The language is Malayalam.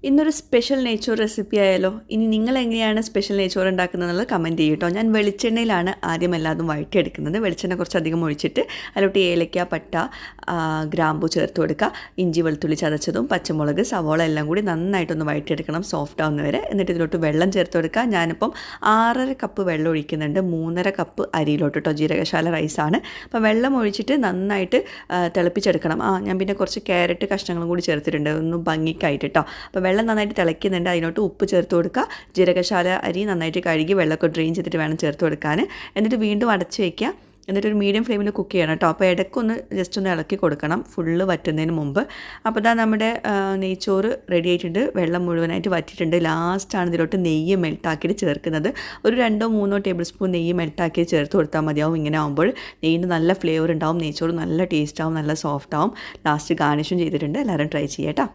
ഇന്നൊരു സ്പെഷ്യൽ നെയ്ച്ചോറ് റെസിപ്പി ആയാലോ. ഇനി നിങ്ങൾ എങ്ങനെയാണ് സ്പെഷ്യൽ നെയ്ച്ചോറ് ഉണ്ടാക്കുന്നത് എന്നുള്ളത് കമൻറ്റ് ചെയ്യും കേട്ടോ. ഞാൻ വെളിച്ചെണ്ണയിലാണ് ആദ്യം എല്ലാതും വഴറ്റിയെടുക്കുന്നത്. വെളിച്ചെണ്ണ കുറച്ചധികം ഒഴിച്ചിട്ട് അതിലോട്ട് ഏലക്ക, പട്ട, ഗ്രാമ്പു ചേർത്ത് കൊടുക്കുക. ഇഞ്ചി വെളുത്തുള്ളി ചതച്ചതും പച്ചമുളക്, സവോള എല്ലാം കൂടി നന്നായിട്ടൊന്ന് വഴറ്റിയെടുക്കണം, സോഫ്റ്റ് ആവുന്നവരെ. എന്നിട്ട് ഇതിലോട്ട് വെള്ളം ചേർത്ത് കൊടുക്കുക. ഞാനിപ്പം 6.5 കപ്പ് വെള്ളം ഒഴിക്കുന്നുണ്ട്. 3.5 കപ്പ് അരിയിലോട്ട് കേട്ടോ. ജീരകശാല റൈസാണ്. അപ്പോൾ വെള്ളം ഒഴിച്ചിട്ട് നന്നായിട്ട് തിളപ്പിച്ചെടുക്കണം. ഞാൻ പിന്നെ കുറച്ച് ക്യാരറ്റ് കഷ്ണങ്ങളും കൂടി ചേർത്തിട്ടുണ്ട്, ഒന്ന് ഭംഗിക്കായിട്ട് കേട്ടോ. അപ്പോൾ വെള്ളം നന്നായിട്ട് തിളയ്ക്കുന്നുണ്ട്. അതിനോട്ട് ഉപ്പ് ചേർത്ത് കൊടുക്കുക. ജീരകശാല അരി നന്നായിട്ട് കഴുകി വെള്ളമൊക്കെ ഡ്രെയിൻ ചെയ്തിട്ട് വേണം ചേർത്ത് കൊടുക്കാൻ. എന്നിട്ട് വീണ്ടും അടച്ച് വയ്ക്കുക. എന്നിട്ടൊരു മീഡിയം ഫ്ലെയിമിൽ കുക്ക് ചെയ്യണം കേട്ടോ. അപ്പോൾ ഇടയ്ക്കൊന്ന് ജസ്റ്റ് ഒന്ന് ഇളക്കി കൊടുക്കണം, ഫുള്ള് വറ്റുന്നതിന് മുമ്പ്. അപ്പോൾ ഇതാ നമ്മുടെ നെയ്ച്ചോറ് റെഡി ആയിട്ടുണ്ട്. വെള്ളം മുഴുവനായിട്ട് വറ്റിയിട്ടുണ്ട്. ലാസ്റ്റാണ് ഇതിലോട്ട് നെയ്യ് മെൽട്ടാക്കിയിട്ട് ചേർക്കുന്നത്. ഒരു 2-3 ടേബിൾ സ്പൂൺ നെയ്യ് മെൽട്ടാക്കി ചേർത്ത് കൊടുത്താൽ മതിയാവും. ഇങ്ങനെ ആകുമ്പോൾ നെയ്യിന് നല്ല ഫ്ലേവർ ഉണ്ടാവും, നെയ്ച്ചോറ് നല്ല ടേസ്റ്റ് ആവും, നല്ല സോഫ്റ്റ് ആവും. ലാസ്റ്റ് ഗാർണിഷും ചെയ്തിട്ടുണ്ട്. എല്ലാവരും ട്രൈ ചെയ്യാം കേട്ടോ.